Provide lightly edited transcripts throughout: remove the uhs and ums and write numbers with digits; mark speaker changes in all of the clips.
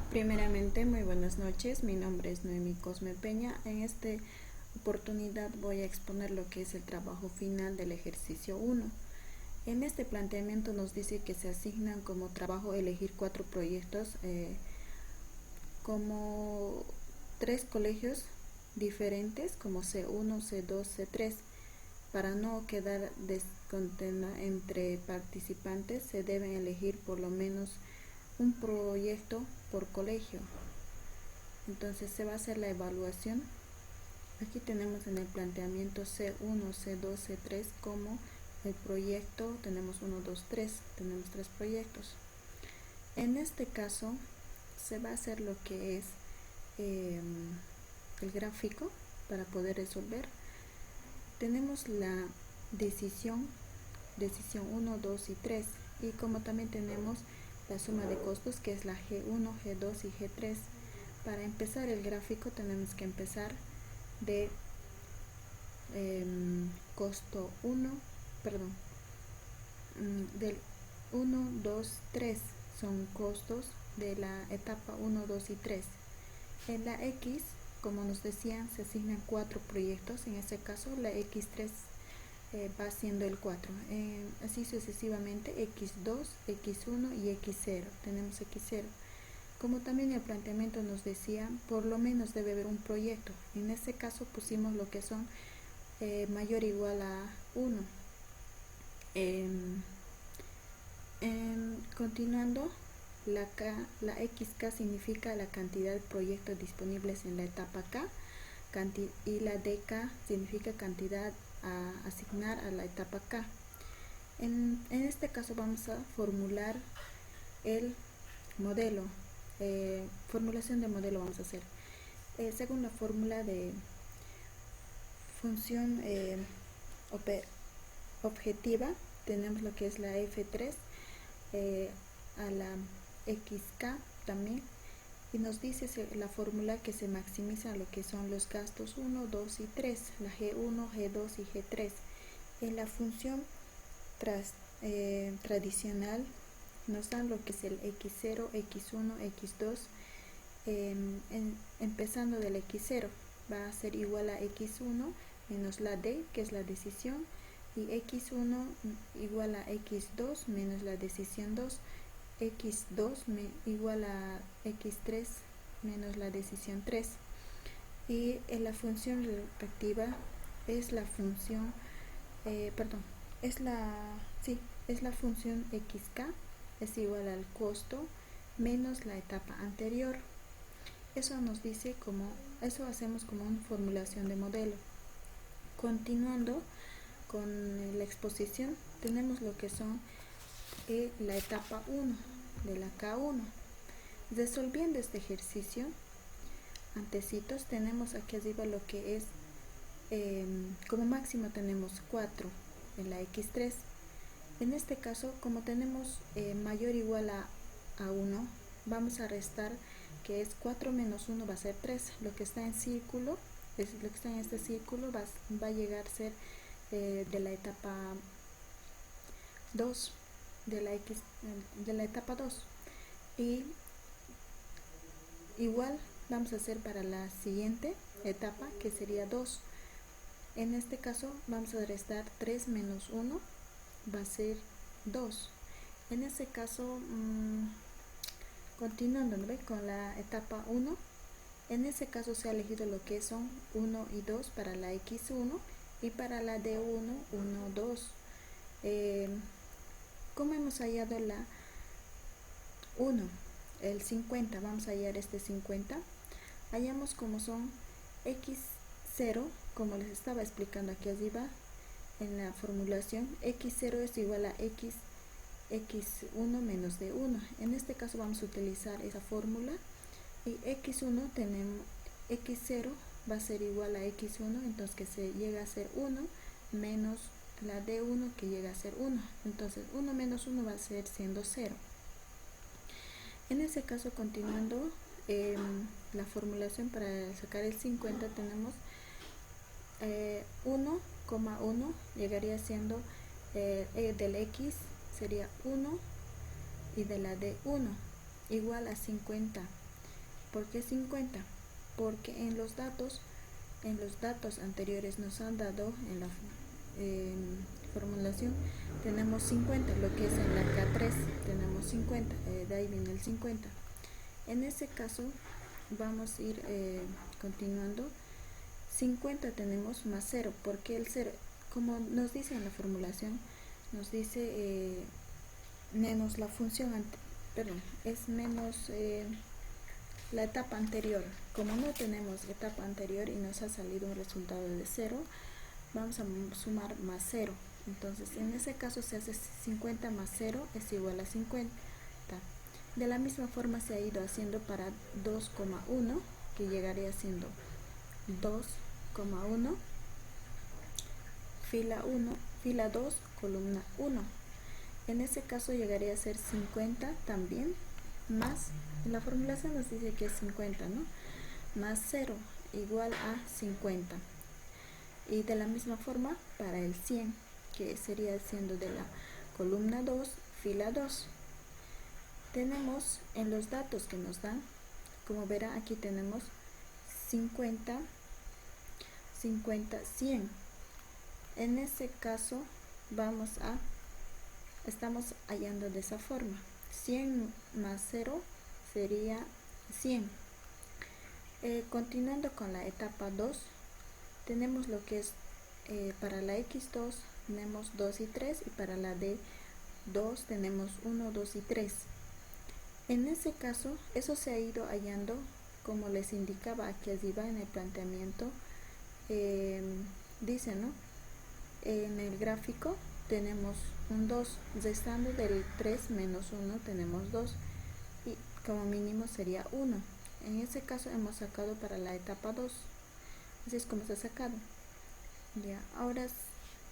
Speaker 1: Primeramente, muy buenas noches. Mi nombre es Noemí Cosme Peña. En esta oportunidad voy a exponer lo que es el trabajo final del ejercicio 1. En este planteamiento nos dice que se asignan como trabajo elegir 4 proyectos como 3 colegios diferentes como C1, C2, C3. Para no quedar descontenta entre participantes, se deben elegir por lo menos un proyecto por colegio. Entonces se va a hacer la evaluación. Aquí tenemos en el planteamiento C1, C2, C3 como el proyecto. Tenemos 1, 2, 3. Tenemos 3 proyectos. En este caso se va a hacer lo que es el gráfico para poder resolver. Tenemos la decisión 1, 2 y 3, y como también tenemos la suma de costos, que es la G1, G2 y G3. Para empezar el gráfico tenemos que empezar de costo 1, del 1, 2, 3 son costos de la etapa 1, 2 y 3. En la X, como nos decían, se asignan 4 proyectos. En este caso la X3 va siendo el 4, así sucesivamente X2, X1 y X0. Tenemos X0. Como también el planteamiento nos decía, por lo menos debe haber un proyecto. En este caso pusimos lo que son mayor o igual a 1. Continuando, la XK significa la cantidad de proyectos disponibles en la etapa K, y la DK significa cantidad a asignar a la etapa K. En este caso vamos a formular el modelo. Formulación de modelo vamos a hacer. Según la fórmula de función objetiva, tenemos lo que es la F3 a la XK también, y nos dice la fórmula que se maximiza lo que son los gastos 1, 2 y 3, la G1, G2 y G3. En la función tradicional nos dan lo que es el X0, X1, X2, empezando del X0 va a ser igual a X1 menos la D, que es la decisión, y X1 igual a X2 menos la decisión 2, X2 igual a X3 menos la decisión 3. Y en la función respectiva es la función es la función XK, es igual al costo menos la etapa anterior. Eso nos dice eso hacemos como una formulación de modelo. Continuando con la exposición, tenemos lo que son la etapa 1 de la K1. Resolviendo este ejercicio, antecitos, tenemos aquí arriba lo que es como máximo tenemos 4 en la X3. En este caso, como tenemos mayor o igual a 1, vamos a restar, que es 4 menos 1 va a ser 3. Lo que está en círculo, lo que está en este círculo va a llegar a ser de la etapa 2, de la etapa 2. Y igual vamos a hacer para la siguiente etapa, que sería 2. En este caso vamos a restar 3 menos 1, va a ser 2. En este caso, continuando con la etapa 1, en este caso se ha elegido lo que son 1 y 2 para la X1, y para la D1, 1, 2. ¿Cómo hemos hallado la 1? El 50, vamos a hallar este 50. Hallamos como son X0, como les estaba explicando aquí arriba en la formulación. X0 es igual a X1 menos D1. En este caso vamos a utilizar esa fórmula, y X1 tenemos X0 va a ser igual a X1, entonces que se llega a ser 1 menos la D1, que llega a ser 1, entonces 1 menos 1 va a ser siendo 0. En ese caso, continuando la formulación para sacar el 50, tenemos 1,1 llegaría siendo del X sería 1, y de la D 1, igual a 50. ¿Por qué 50? Porque en los datos anteriores nos han dado en la formulación tenemos 50, lo que es en la K3 tenemos 50, de ahí viene el 50. En ese caso vamos a ir continuando. 50 tenemos más 0, porque el 0, como nos dice en la formulación, nos dice menos la función, es menos la etapa anterior. Como no tenemos etapa anterior y nos ha salido un resultado de 0, vamos a sumar más 0. Entonces en ese caso se hace 50 más 0 es igual a 50. De la misma forma se ha ido haciendo para 2,1, que llegaría siendo 2,1, fila 1, fila 2, columna 1. En ese caso llegaría a ser 50 también, más, en la formulación nos dice que es 50, ¿no? Más 0 igual a 50. Y de la misma forma para el 100, que sería siendo de la columna 2, fila 2. Tenemos en los datos que nos dan, como verá aquí tenemos 50, 50, 100. En ese caso estamos hallando de esa forma. 100 más 0 sería 100. Continuando con la etapa 2, tenemos lo que es para la X2 tenemos 2 y 3, y para la D2 tenemos 1, 2 y 3. En ese caso, eso se ha ido hallando, como les indicaba aquí arriba en el planteamiento, dice, ¿no? En el gráfico tenemos un 2, restando del 3 menos 1 tenemos 2, y como mínimo sería 1. En ese caso hemos sacado para la etapa 2, así es como se ha sacado. Ya, ahora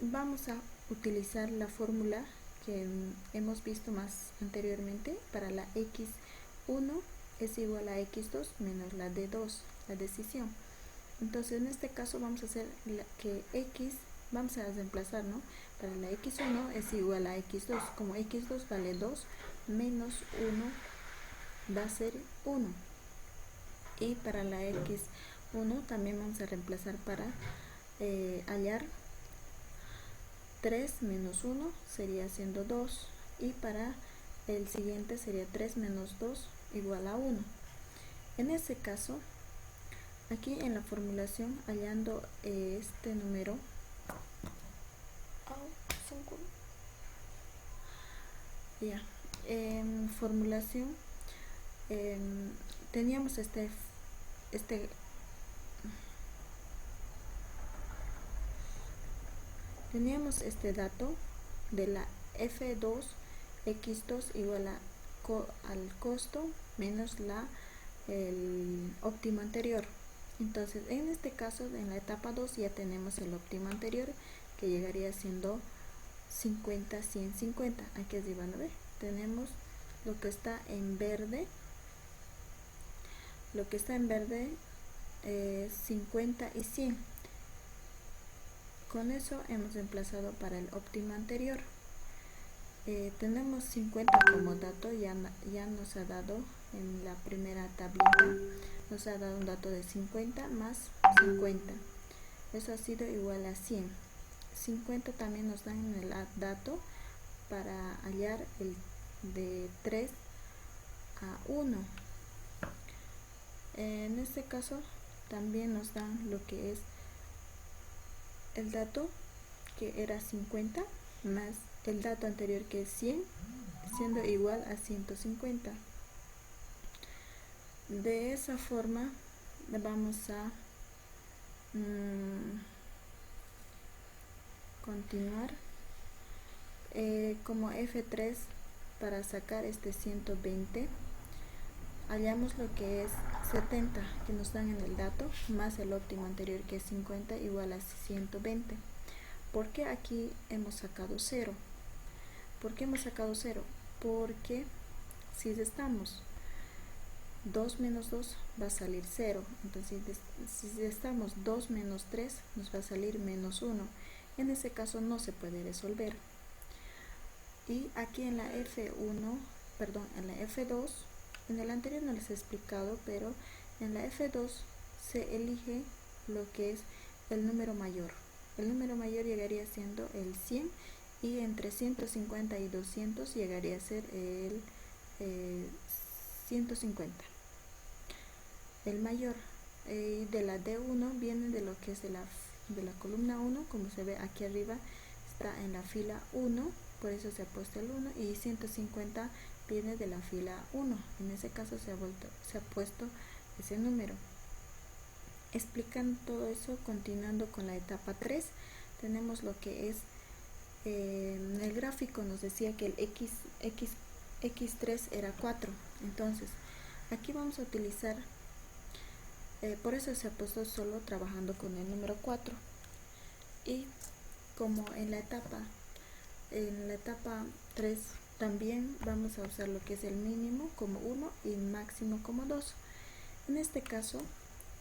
Speaker 1: vamos a utilizar la fórmula que hemos visto más anteriormente para la X1 es igual a X2 menos la D2, la decisión. Entonces en este caso vamos a hacer que X, vamos a reemplazar, ¿no? Para la X1 es igual a X2, como X2 vale 2, menos 1 va a ser 1. Y para la X1 también vamos a reemplazar para hallar 3 menos 1 sería siendo 2, y para el siguiente sería 3 menos 2 igual a 1. En ese caso, aquí en la formulación, hallando este número, ya, en formulación teníamos teníamos este dato de la F2 X2 igual al costo menos el óptimo anterior. Entonces en este caso en la etapa 2 ya tenemos el óptimo anterior, que llegaría siendo 50, 100, 50. Aquí arriba, ¿no ve? Tenemos lo que está en verde. Lo que está en verde es 50 y 100. Con eso hemos reemplazado para el óptimo anterior. Tenemos 50 como dato, ya nos ha dado en la primera tablita, nos ha dado un dato de 50 más 50. Eso ha sido igual a 100. 50 también nos dan en el dato para hallar el de 3 a 1. En este caso también nos dan lo que es el dato, que era 50, más el dato anterior, que es 100, siendo igual a 150. De esa forma vamos a continuar. Como F3, para sacar este 120, hallamos lo que es 70, que nos dan en el dato, más el óptimo anterior, que es 50, igual a 120. ¿Por qué aquí hemos sacado 0? ¿Por qué hemos sacado 0? Porque si restamos 2 menos 2 va a salir 0. Entonces si restamos 2 menos 3 nos va a salir menos 1. En ese caso no se puede resolver. Y aquí en la F2 en el anterior no les he explicado, pero en la F2 se elige lo que es el número mayor. El número mayor llegaría siendo el 100 y entre 150 y 200 llegaría a ser el 150. El mayor de la D1 viene de lo que es de la columna 1, como se ve aquí arriba, está en la fila 1, por eso se ha puesto el 1, y 150 viene de la fila 1, en ese caso se ha puesto ese número. Explicando todo eso, continuando con la etapa 3, tenemos lo que es, en el gráfico nos decía que el x3 era 4, entonces aquí vamos a utilizar, por eso se ha puesto solo trabajando con el número 4, y como en la etapa 3 también vamos a usar lo que es el mínimo como 1 y máximo como 2. En este caso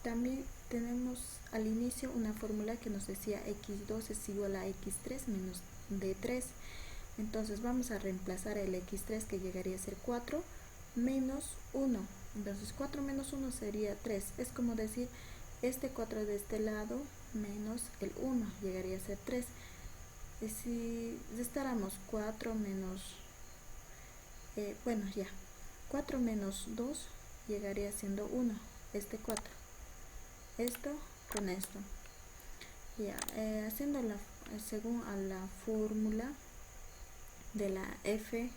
Speaker 1: también tenemos al inicio una fórmula que nos decía x2 es igual a x3 menos d3. Entonces vamos a reemplazar el x3, que llegaría a ser 4 menos 1. Entonces 4 menos 1 sería 3. Es como decir este 4 de este lado menos el 1, llegaría a ser 3. Y si restáramos 4 menos 4 menos 2 llegaría siendo 1, este 4. Esto con esto. Ya, haciendo según a la fórmula de la F2,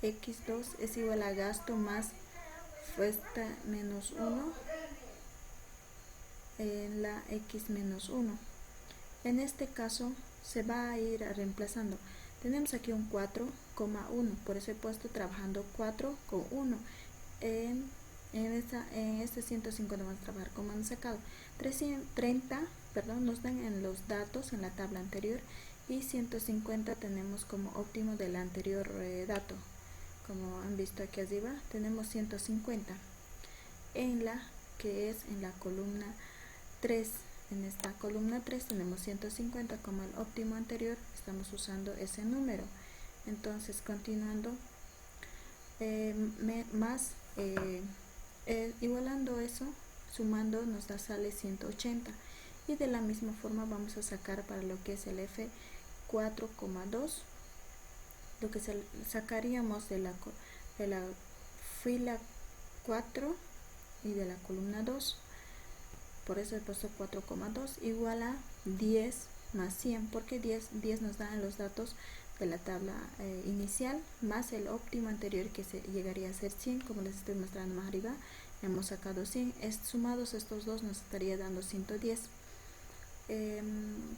Speaker 1: x2 es igual a gasto más fuerza menos 1 en la x menos 1. En este caso se va a ir reemplazando. Tenemos aquí un 4,1, por eso he puesto trabajando 4 con 1. En este 150 vamos a trabajar como han sacado 30, nos dan en los datos en la tabla anterior, y 150 tenemos como óptimo del anterior dato. Como han visto aquí arriba tenemos 150 en la que es en la columna 3. En esta columna 3 tenemos 150 como el óptimo anterior, estamos usando ese número. Entonces continuando, igualando eso, sumando nos sale 180, y de la misma forma vamos a sacar para lo que es el F4,2, lo que sacaríamos de la fila 4 y de la columna 2. Por eso he puesto 4,2 igual a 10 más 100, porque 10 nos dan los datos de la tabla inicial, más el óptimo anterior, que llegaría a ser 100, como les estoy mostrando más arriba. Hemos sacado 100, sumados estos dos nos estaría dando 110.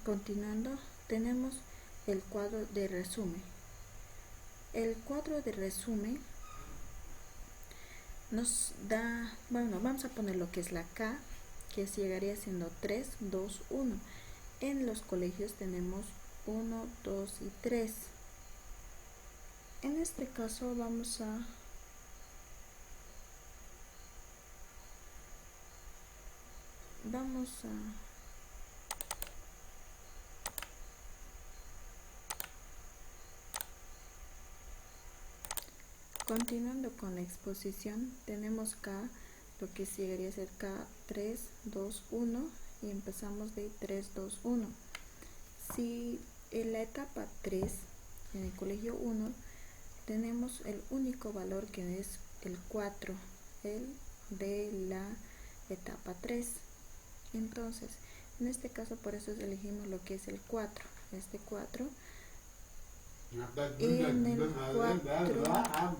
Speaker 1: Continuando, tenemos el cuadro de resumen. El cuadro de resumen nos da, vamos a poner lo que es la K, que llegaría siendo 3, 2, 1. En los colegios tenemos 1, 2 y 3. En este caso vamos a continuando con la exposición, tenemos K, lo que llegaría a ser K3, 2, 1, y empezamos de 3, 2, 1. Si en la etapa 3, en el colegio 1, tenemos el único valor que es el 4, el de la etapa 3. Entonces, en este caso por eso elegimos lo que es el 4, este 4. Y en el 4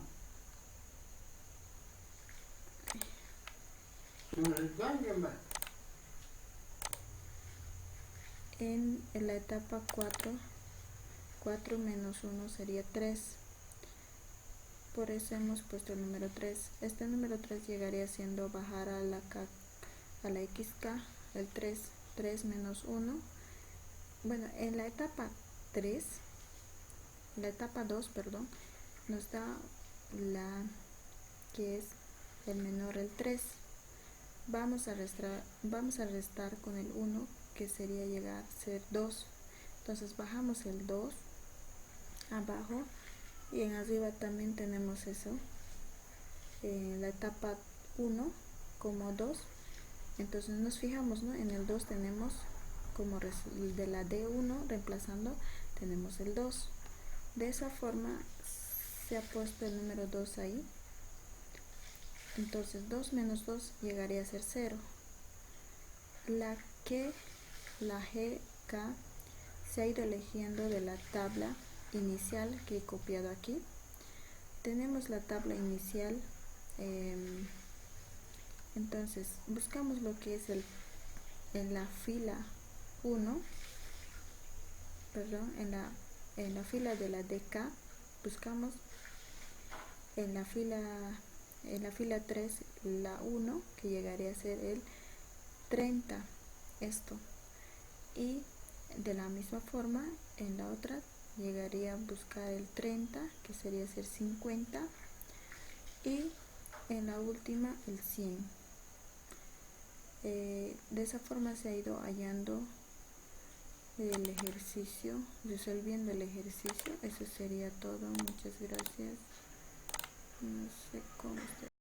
Speaker 1: en la etapa 4, 4 menos 1 sería 3. Por eso hemos puesto el número 3. Este número 3 llegaría siendo bajar a la XK, el 3 menos 1. Bueno, en la etapa 3, la etapa 2, nos da la que es el menor, el 3. Vamos a restar con el 1, que sería llegar a ser 2. Entonces bajamos el 2 abajo y en arriba también tenemos eso, la etapa 1 como 2. Entonces nos fijamos, ¿no? En el 2 tenemos como de la D1 reemplazando tenemos el 2. De esa forma se ha puesto el número 2 ahí. Entonces 2 menos 2 llegaría a ser 0. La G, K se ha ido eligiendo de la tabla inicial que he copiado aquí. Tenemos la tabla inicial, entonces buscamos lo que es en la fila 1, perdón, en la fila de la DK, buscamos en la fila 3 la 1, que llegaría a ser el 30, esto, y de la misma forma en la otra llegaría a buscar el 30, que sería ser 50, y en la última el 100. De esa forma se ha ido hallando el ejercicio, resolviendo el ejercicio. Eso sería todo. Muchas gracias. No sé cómo